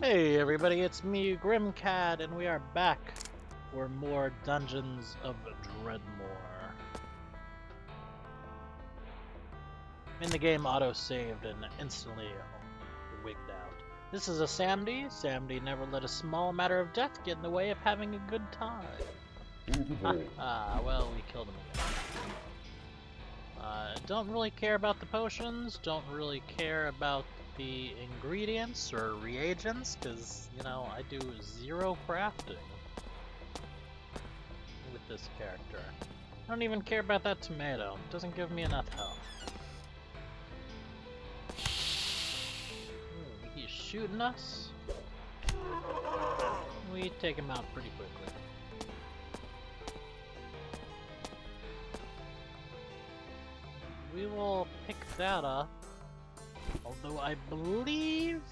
Hey everybody, it's me, Grimcat, and we are back for more Dungeons of Dreadmor. In the game, auto-saved and instantly wigged out. This is a Samdi. Samdi never let a small matter of death get in the way of having a good time. Well, we killed him again. Don't really care about the potions, don't really care about the ingredients or reagents, because, you know, I do zero crafting with this character. I don't even care about that tomato, it doesn't give me enough health. Ooh, he's shooting us. We take him out pretty quickly. We will pick that up, although I believe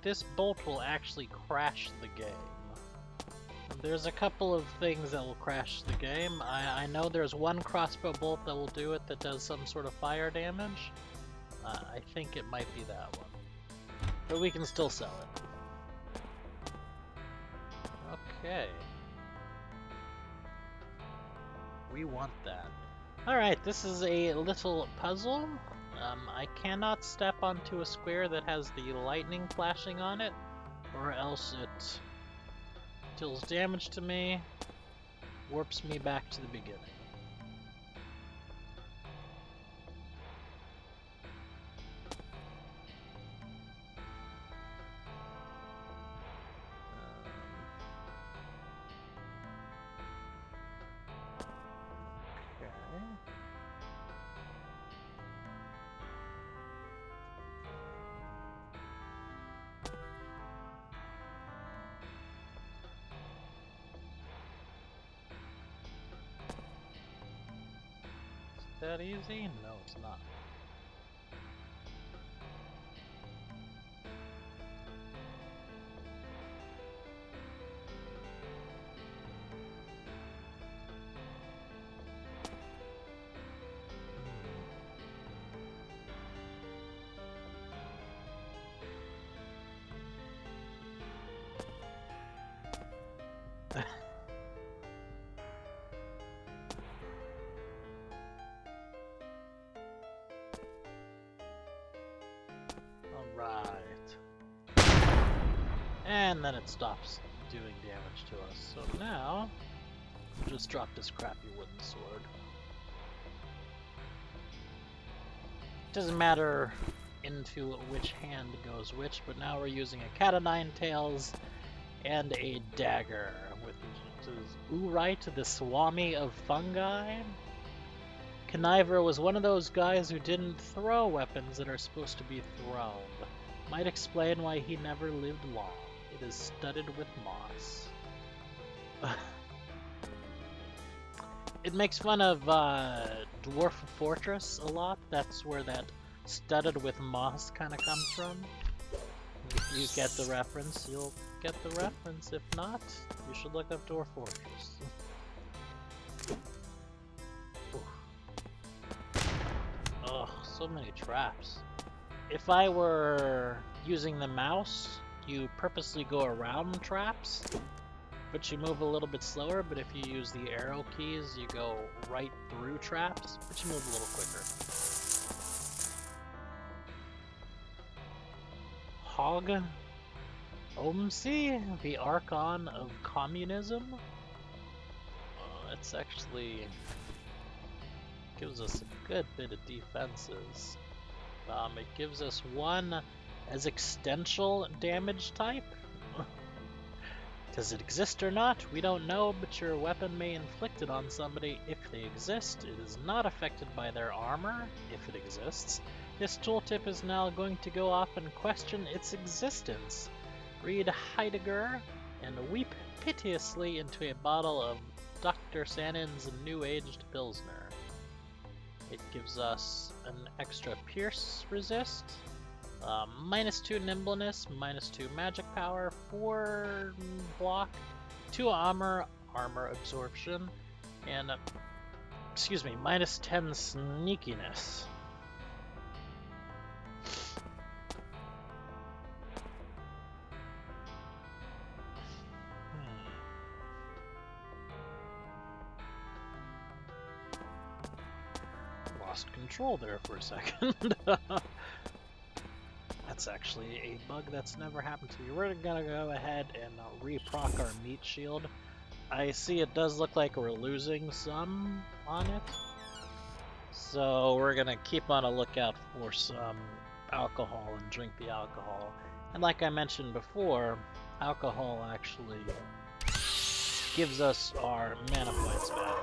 this bolt will actually crash the game. There's a couple of things that will crash the game. I know there's one crossbow bolt that will do it that does some sort of fire damage. I think it might be that one. But we can still sell it. Okay. We want that. Alright, this is a little puzzle. I cannot step onto a square that has the lightning flashing on it, or else it deals damage to me, warps me back to the beginning. That easy? No, it's not. Alright. And then it stops doing damage to us. So now, we'll just drop this crappy wooden sword. Doesn't matter into which hand goes which, but now we're using a cat o' nine tails and a dagger with Urite, the Swami of fungi. Conniver was one of those guys who didn't throw weapons that are supposed to be thrown. Might explain why he never lived long. It is studded with moss. It makes fun of Dwarf Fortress a lot. That's where that studded with moss kind of comes from. If you get the reference, you'll get the reference. If not, you should look up Dwarf Fortress. Ugh, so many traps. If I were using the mouse, you purposely go around traps, but you move a little bit slower. But if you use the arrow keys, you go right through traps, but you move a little quicker. Hog Omsi, the Archon of Communism. It's actually gives us a good bit of defenses. It gives us one as existential damage type. Does it exist or not? We don't know, but your weapon may inflict it on somebody if they exist. It is not affected by their armor, if it exists. This tooltip is now going to go off and question its existence. Read Heidegger and weep piteously into a bottle of Dr. Sanin's New-Aged Pilsner. It gives us an extra pierce resist, -2 nimbleness, -2 magic power, 4 block, 2 armor absorption, and -10 sneakiness. control there for a second. That's actually a bug that's never happened to me. We're gonna go ahead and reproc our meat shield. I see it does look like we're losing some on it. So we're gonna keep on a lookout for some alcohol and drink the alcohol. And like I mentioned before, alcohol actually gives us our mana points back.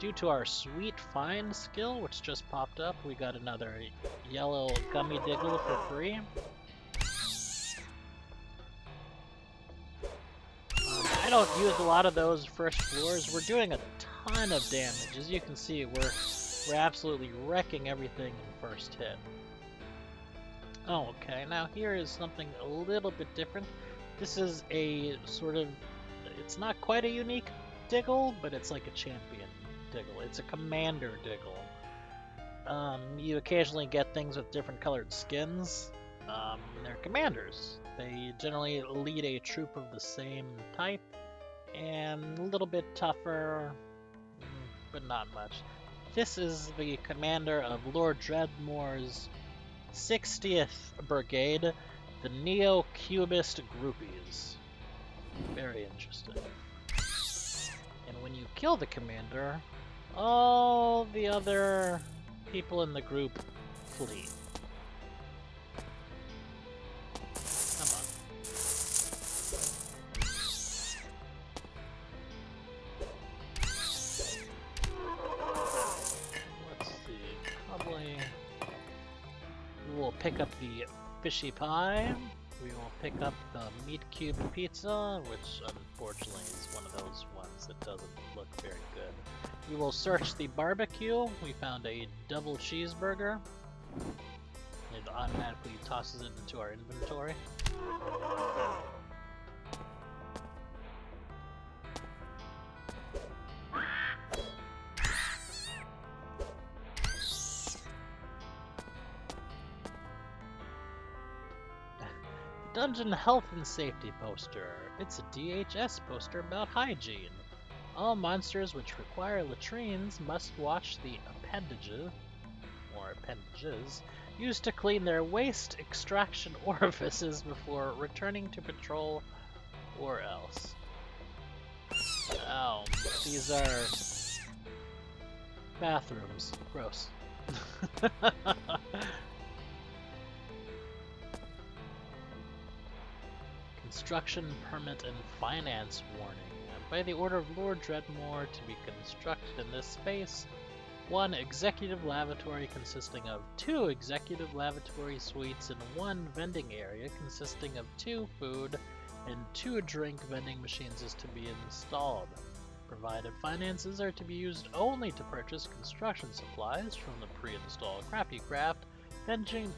Due to our sweet find skill, which just popped up, we got another yellow gummy diggle for free. I don't use a lot of those first floors. We're doing a ton of damage. As you can see, we're absolutely wrecking everything in first hit. Oh, okay. Now here is something a little bit different. This is a sort of, it's not quite a unique diggle, but it's like a champion diggle. It's a commander diggle. You occasionally get things with different colored skins. They're commanders. They generally lead a troop of the same type, and a little bit tougher, but not much. This is the commander of Lord Dreadmor's 60th Brigade, the Neo-Cubist Groupies. Very interesting. And when you kill the commander, all the other people in the group flee. Come on. Let's see. Probably we will pick up the fishy pie. We will pick up the meat cube pizza, which unfortunately is one of those ones that doesn't look very good. We will search the barbecue. We found a double cheeseburger. It automatically tosses it into our inventory. Dungeon Health and Safety poster. It's a DHS poster about hygiene. All monsters which require latrines must wash the appendages used to clean their waste extraction orifices before returning to patrol or else. Oh, these are bathrooms. Gross. Construction permit and finance warning. By the order of Lord Dreadmor to be constructed in this space, one executive lavatory consisting of 2 executive lavatory suites and 1 vending area consisting of 2 food and 2 drink vending machines is to be installed. Provided finances are to be used only to purchase construction supplies from the pre-installed Crafty Craft vending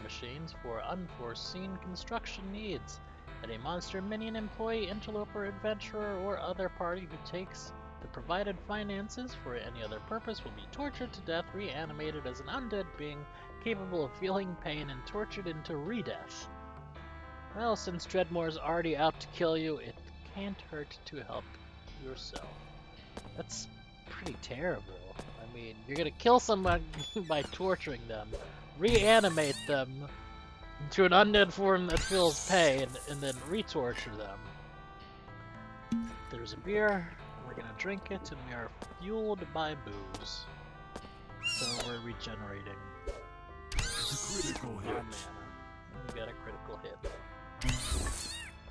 machines for unforeseen construction needs. That a monster, minion, employee, interloper, adventurer, or other party who takes the provided finances for any other purpose will be tortured to death, reanimated as an undead being capable of feeling pain, and tortured into re-death. Well, since Dreadmor's already out to kill you, it can't hurt to help yourself. That's pretty terrible. I mean, you're gonna kill someone by torturing them, reanimate them into an undead form that feels pain, and then re-torture them. There's a beer, we're gonna drink it, and we are fueled by booze. So we're regenerating. It's a critical hit. And we got a critical hit.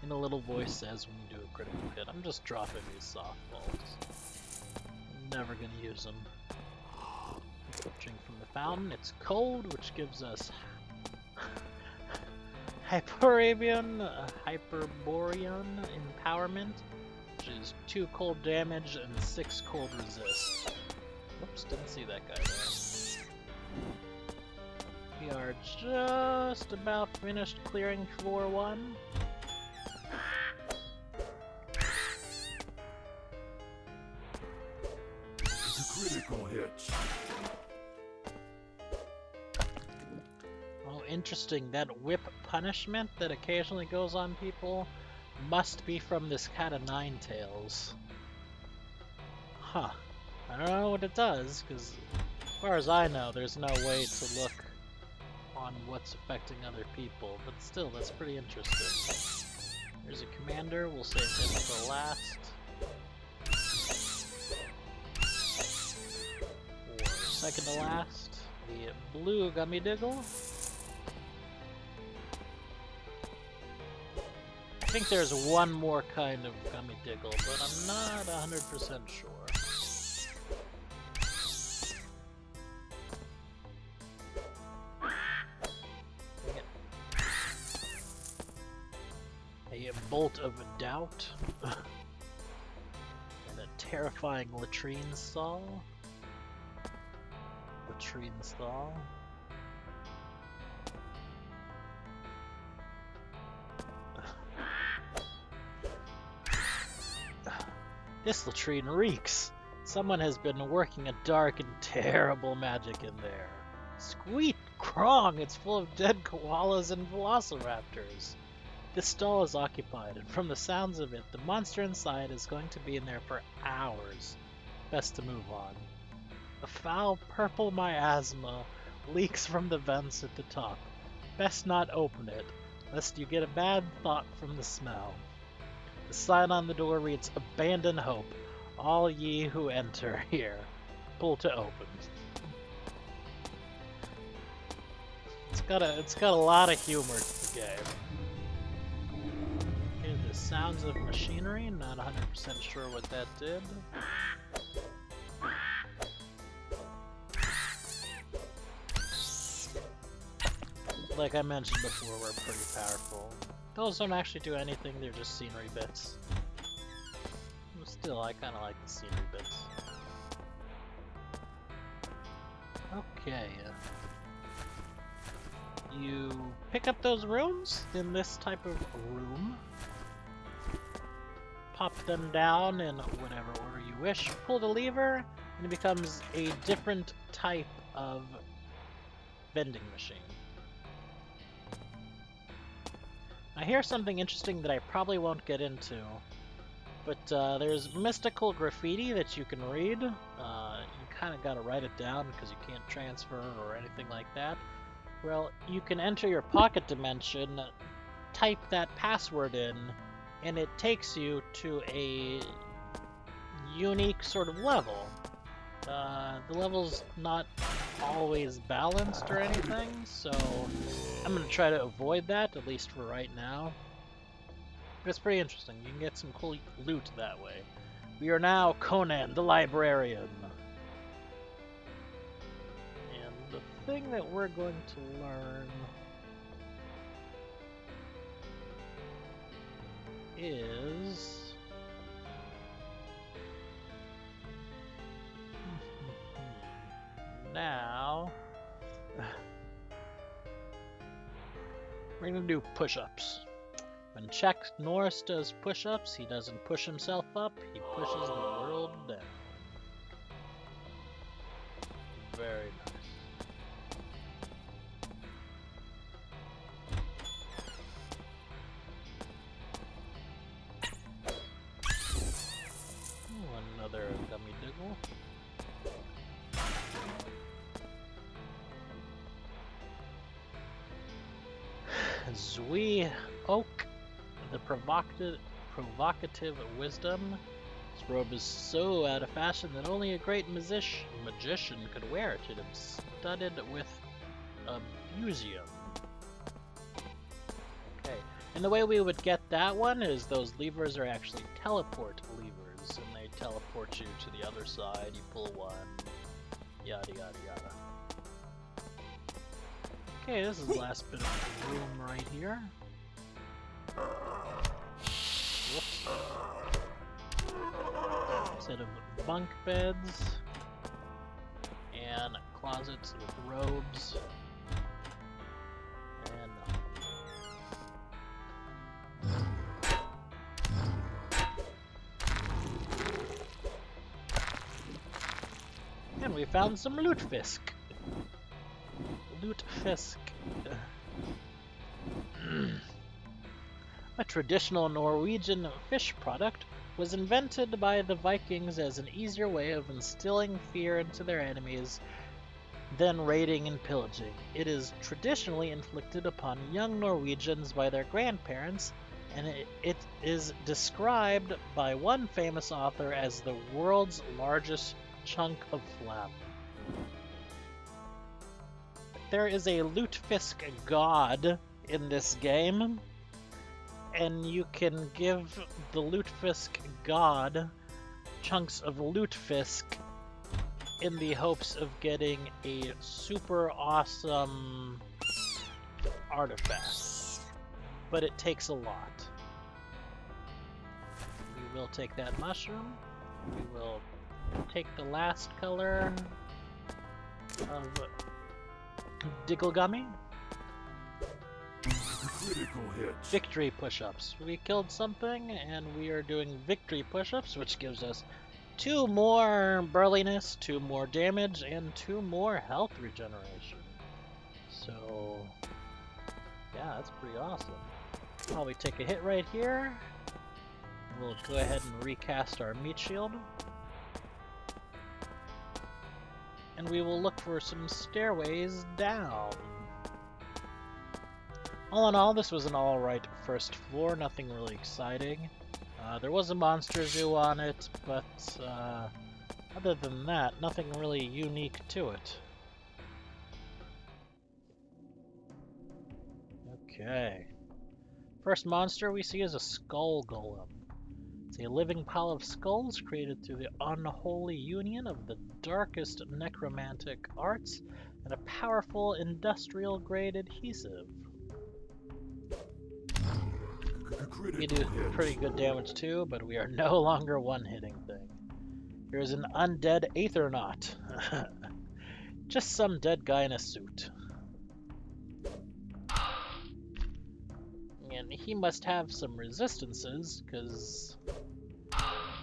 And a little voice says when you do a critical hit. I'm just dropping these softballs. I'm never gonna use them. Drink from the fountain. It's cold, which gives us Hyperborean empowerment, which is 2 cold damage and 6 cold resist. Whoops, didn't see that guy there. We are just about finished clearing floor 1. It's a critical hit. Oh, interesting. That whip punishment that occasionally goes on people must be from this cat of 9 tails. Huh. I don't know what it does, because far as I know, there's no way to look on what's affecting other people, but still, that's pretty interesting. There's a commander, we'll save him for last. Or second to last, the blue Gummy Diggle. I think there's one more kind of Gummy Diggle, but I'm not 100% sure. A bolt of doubt. And a terrifying latrine stall. Latrine stall. This latrine reeks. Someone has been working a dark and terrible magic in there. Squeak! Krong! It's full of dead koalas and velociraptors. This stall is occupied, and from the sounds of it, the monster inside is going to be in there for hours. Best to move on. A foul purple miasma leaks from the vents at the top. Best not open it, lest you get a bad thought from the smell. The sign on the door reads, "Abandon hope, all ye who enter here." Pull to open. It's got a lot of humor to the game. Okay, the sounds of machinery, not 100% sure what that did. Like I mentioned before, we're pretty powerful. Those don't actually do anything, they're just scenery bits. But still, I kinda like the scenery bits. Okay. You pick up those rooms in this type of room. Pop them down in whatever order you wish. Pull the lever, and it becomes a different type of vending machine. Now here's something interesting that I probably won't get into, but there's mystical graffiti that you can read. You kind of got to write it down because you can't transfer or anything like that. Well, you can enter your pocket dimension, type that password in, and it takes you to a unique sort of level. The level's not always balanced or anything, so I'm going to try to avoid that, at least for right now. But it's pretty interesting. You can get some cool loot that way. We are now Conan the Librarian. And the thing that we're going to learn is... Now, we're gonna do push-ups. When Chuck Norris does push-ups, he doesn't push himself up, he pushes the world down. Very nice. Ooh, another gummy diggle. Zui Oak, the provocative wisdom. This robe is so out of fashion that only a great magician could wear it. It is studded with abusium. Okay, and the way we would get that one is those levers are actually teleport levers, and they teleport you to the other side. You pull one, yada yada yada. Okay, this is the last bit of the room right here. Whoops. Set of bunk beds and closets with robes and we found some lutefisk. Lutefisk. A traditional Norwegian fish product was invented by the Vikings as an easier way of instilling fear into their enemies then raiding and pillaging. It is traditionally inflicted upon young Norwegians by their grandparents, and it is described by one famous author as the world's largest chunk of flap. There is a lutefisk god in this game, and you can give the lutefisk god chunks of lutefisk in the hopes of getting a super awesome artifact. But it takes a lot. We will take that mushroom. We will take the last color of Digglegummy. Critical hit. Victory push-ups. We killed something and we are doing victory push-ups, which gives us 2 more burliness, 2 more damage, and 2 more health regeneration. So, yeah, that's pretty awesome. Probably take a hit right here. We'll go ahead and recast our meat shield. And we will look for some stairways down. All in all, this was an alright first floor, nothing really exciting. There was a monster zoo on it, but other than that, nothing really unique to it. Okay. First monster we see is a skull golem. It's a living pile of skulls created through the unholy union of the darkest necromantic arts and a powerful industrial-grade adhesive. We do pretty good damage too, but we are no longer one-hitting thing. Here's an undead Aethernaut. Just some dead guy in a suit. And he must have some resistances, because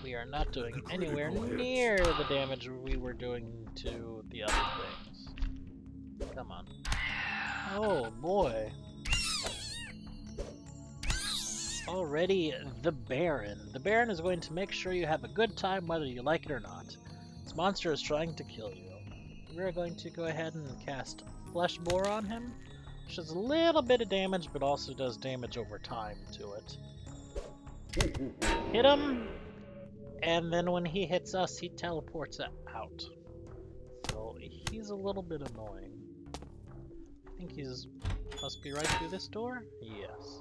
we are not doing anywhere near the damage we were doing to the other things. Come on. Oh boy. Already the Baron. The Baron is going to make sure you have a good time whether you like it or not. This monster is trying to kill you. We're going to go ahead and cast Flesh Boar on him, which does a little bit of damage but also does damage over time to it. Hit him, and then when he hits us, he teleports out. So he's a little bit annoying. I think he's must be right through this door? Yes.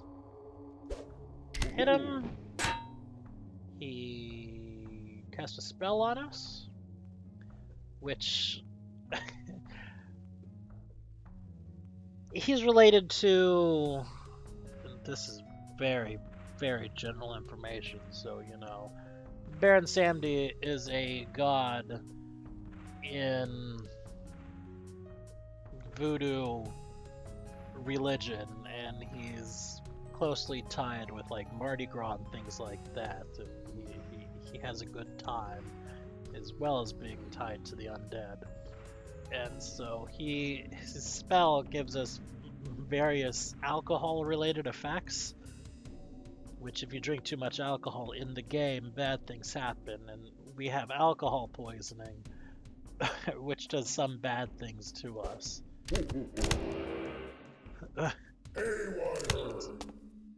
Hit him. He cast a spell on us, which he's related to. This is very, very general information, so you know. Baron Samedi is a god in voodoo religion, and he's closely tied with like Mardi Gras and things like that. He has a good time, as well as being tied to the undead. And so his spell gives us various alcohol-related effects, which if you drink too much alcohol in the game, bad things happen. And we have alcohol poisoning, which does some bad things to us. It's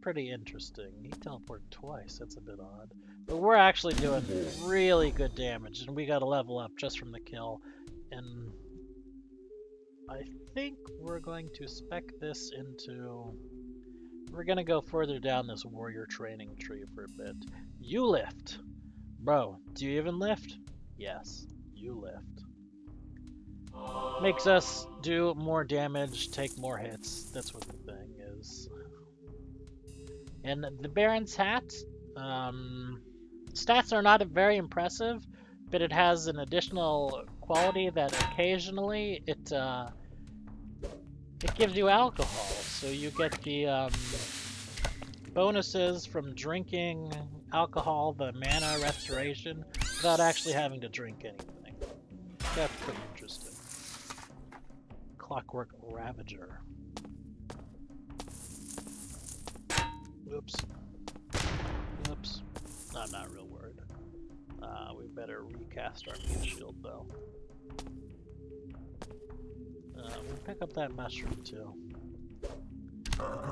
pretty interesting. He teleported twice, that's a bit odd. But we're actually doing really good damage, and we got to level up just from the kill. And I think we're going to spec this into... We're going to go further down this warrior training tree for a bit. You lift! Bro, do you even lift? Yes, you lift. Makes us do more damage, take more hits. That's what the thing is. And the Baron's hat, stats are not very impressive, but it has an additional quality that occasionally it gives you alcohol. So you get the bonuses from drinking alcohol, the mana restoration, without actually having to drink anything. That's pretty interesting. Clockwork Ravager. Oops. Oops. I'm not real worried. We better recast our meat shield though. We'll pick up that mushroom too.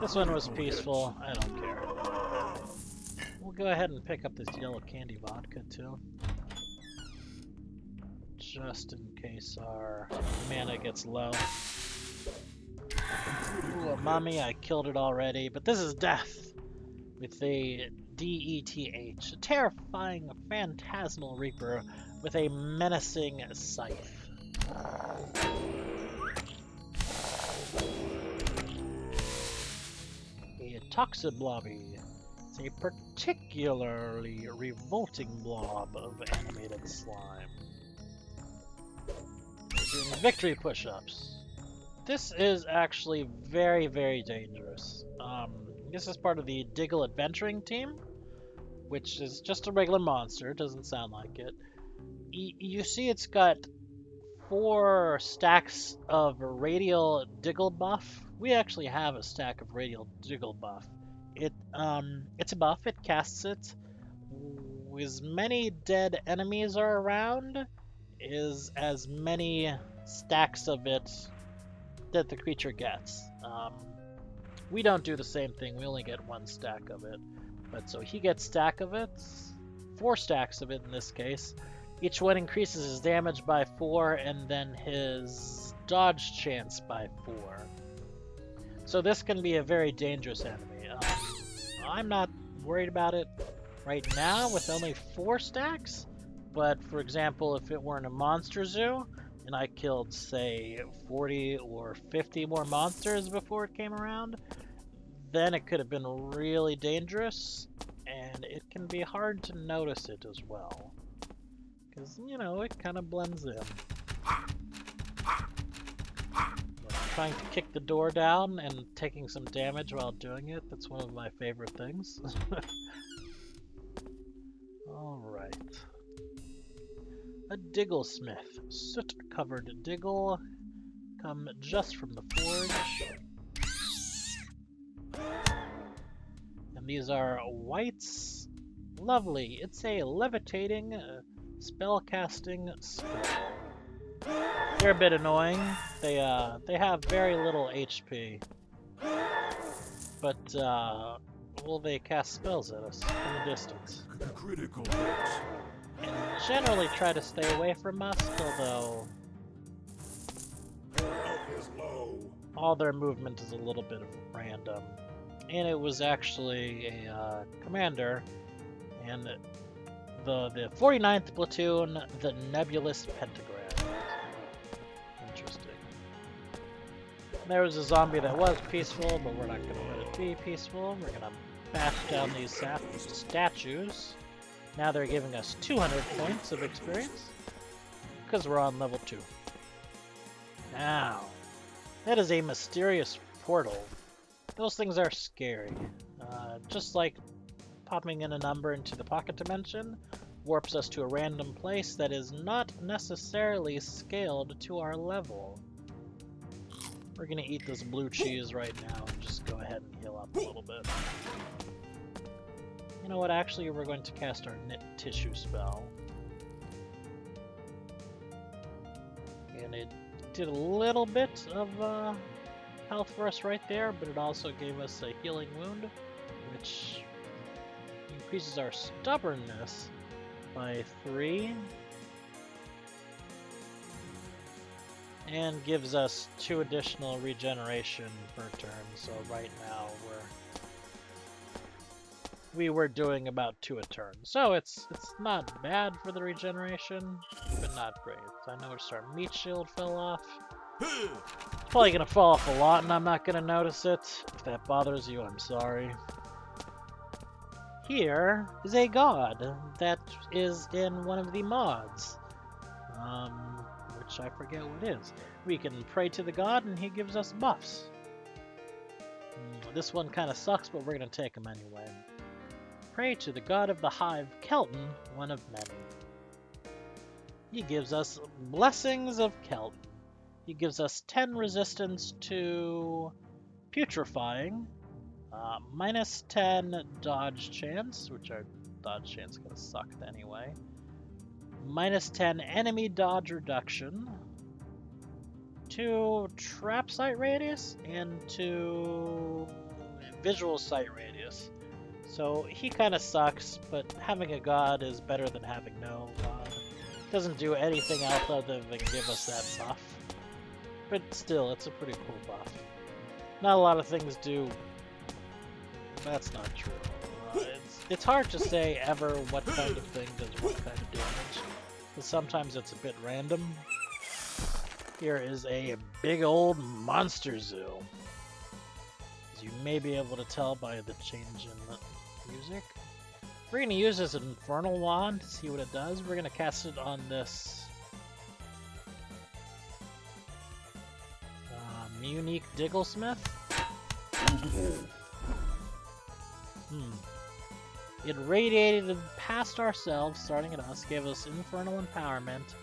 This one was peaceful. I don't care. We'll go ahead and pick up this yellow candy vodka too. Just in case our mana gets low. Ooh, mommy, I killed it already. But this is death. With a DETH. A terrifying phantasmal reaper with a menacing scythe. A Toxiblobby. It's a particularly revolting blob of animated slime. We're doing victory push-ups. This is actually very, very dangerous. This is part of the Diggle Adventuring team, which is just a regular monster. It doesn't sound like it. You see it's got 4 stacks of radial Diggle buff. We actually have a stack of radial Diggle buff. It's a buff. It casts it. As many dead enemies are around, is as many stacks of it that the creature gets. We don't do the same thing. We only get 1 stack of it. But so he gets stack of it, 4 stacks of it in this case. Each one increases his damage by 4 and then his dodge chance by 4. So this can be a very dangerous enemy. I'm not worried about it right now with only 4 stacks. But for example, if it were in a monster zoo, and I killed, say, 40 or 50 more monsters before it came around, then it could have been really dangerous, and it can be hard to notice it as well. Because, you know, it kind of blends in. Trying to kick the door down and taking some damage while doing it, that's one of my favorite things. Alright. A Digglesmith. Soot-covered Diggle. Come just from the forge. And these are whites. Lovely. It's a levitating, spell-casting spell. They're a bit annoying. They have very little HP. But, well, they cast spells at us from a distance. Critical hit. And generally try to stay away from us, although all their movement is a little bit random. And it was actually a commander, and the 49th platoon, the Nebulous Pentagram. Interesting. There was a zombie that was peaceful, but we're not going to let it be peaceful. We're going to bash down these statues. Now they're giving us 200 points of experience, because we're on level 2. Now, that is a mysterious portal. Those things are scary. Just like popping in a number into the pocket dimension warps us to a random place that is not necessarily scaled to our level. We're gonna eat this blue cheese right now and just go ahead and heal up a little bit. You know what, actually we're going to cast our Knit Tissue spell. And it did a little bit of health for us right there, but it also gave us a healing wound, which increases our stubbornness by 3. And gives us 2 additional regeneration per turn, so right now we were doing about 2 a turn. So it's not bad for the regeneration, but not great. I noticed our meat shield fell off. It's probably gonna fall off a lot and I'm not gonna notice it. If that bothers you, I'm sorry. Here is a god that is in one of the mods. Which I forget what it is. We can pray to the god and he gives us buffs. This one kind of sucks, but we're going to take him anyway. Pray to the god of the hive, Kelton, one of many. He gives us blessings of Kelton. He gives us 10 resistance to putrefying, minus 10 dodge chance, which our dodge chance is going to suck anyway. Minus 10 enemy dodge reduction, 2 trap sight radius and 2 visual sight radius. So he kind of sucks, but having a god is better than having no god. Doesn't do anything else other than give us that buff. But still, it's a pretty cool buff. Not a lot of things do. That's not true. It's hard to say ever what kind of thing does what kind of damage. Because sometimes it's a bit random. Here is a big old monster zoo. As you may be able to tell by the change in the music. We're going to use this Infernal Wand to see what it does. We're going to cast it on this unique Digglesmith. It radiated past ourselves, starting at us, gave us infernal empowerment.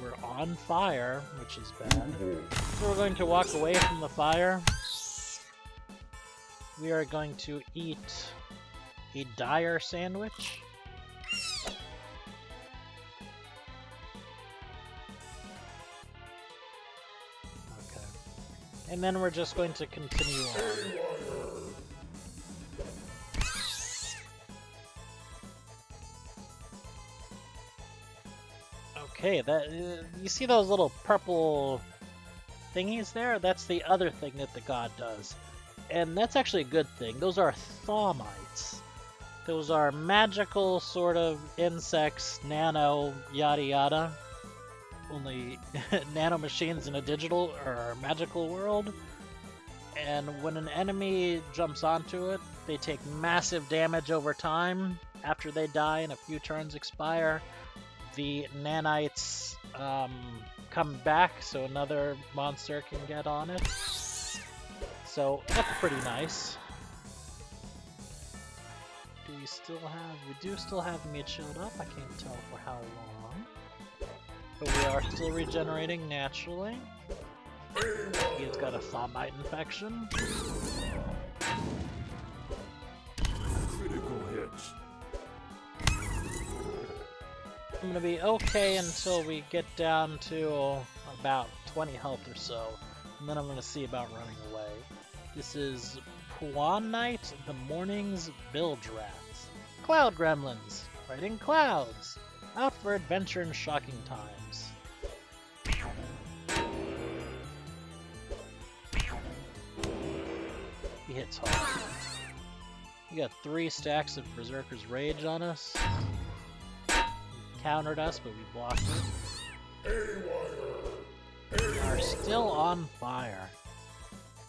We're on fire, which is bad. So we're going to walk away from the fire. We are going to eat a dire sandwich. Okay. And then we're just going to continue on. Okay, that you see those little purple thingies there? That's the other thing that the god does. And that's actually a good thing. Those are thaumites. Those are magical sort of insects, nano, yada yada. Only nano machines in a digital or magical world. And when an enemy jumps onto it, they take massive damage over time. After they die and a few turns expire, the nanites come back so another monster can get on it. So that's pretty nice. Do we still have... We do still have meat shield up. I can't tell for how long. But we are still regenerating naturally. He's got a Thomite infection. Critical hits. I'm gonna be okay until we get down to about 20 health or so. And then I'm gonna see about running away. This is Puan Night, the Morning's Bilge Rats. Cloud Gremlins, riding clouds, out for adventure in shocking times. He hits hard. We got 3 stacks of Berserker's Rage on us. He countered us, but we blocked it. We are still on fire.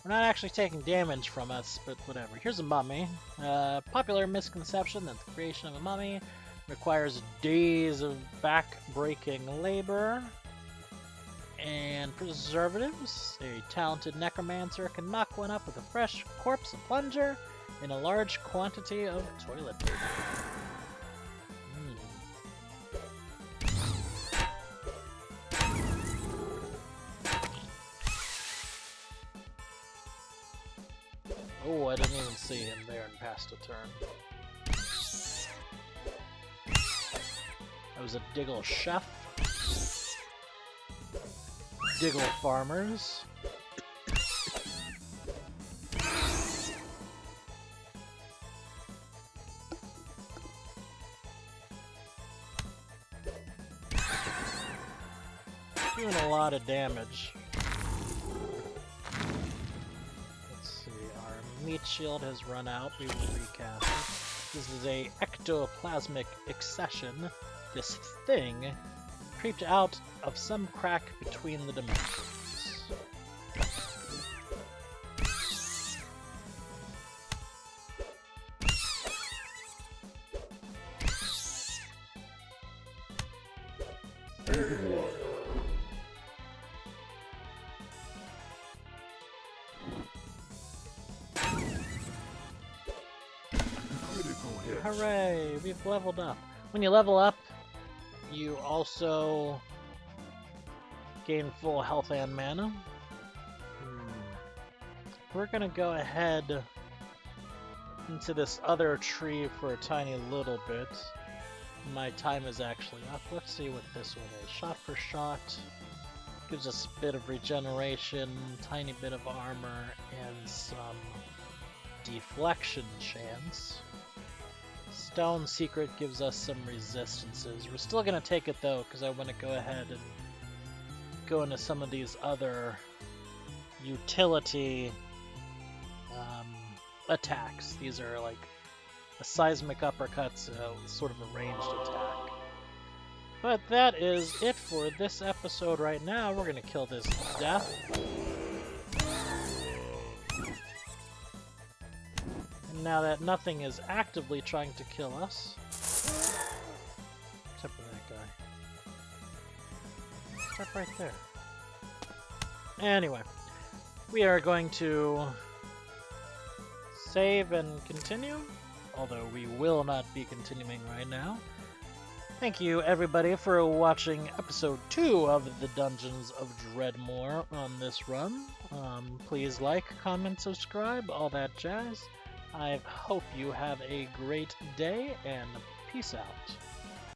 We're not actually taking damage from us, but whatever. Here's a mummy. Popular misconception that the creation of a mummy requires days of back-breaking labor and preservatives. A talented necromancer can knock one up with a fresh corpse, a plunger, and a large quantity of toilet paper. Oh, I didn't even see him there and passed a turn. That was a Diggle Chef. Diggle Farmers. Doing a lot of damage. Meat shield has run out. We will recast it. This is a ectoplasmic accession. This thing creeped out of some crack between the dimensions. Hooray! We've leveled up. When you level up, you also gain full health and mana. We're gonna go ahead into this other tree for a tiny little bit. My time is actually up. Let's see what this one is. Shot for shot. Gives us a bit of regeneration, tiny bit of armor, and some deflection chance. Stone Secret gives us some resistances. We're still going to take it though, because I want to go ahead and go into some of these other utility attacks. These are like a seismic uppercut's sort of a ranged attack. But that is it for this episode right now. We're going to kill this to death. And now that nothing is actively trying to kill us, except for that guy. Step right there. Anyway, we are going to save and continue, although we will not be continuing right now. Thank you everybody for watching episode 2 of the Dungeons of Dreadmor on this run. Please like, comment, subscribe, all that jazz. I hope you have a great day, and peace out.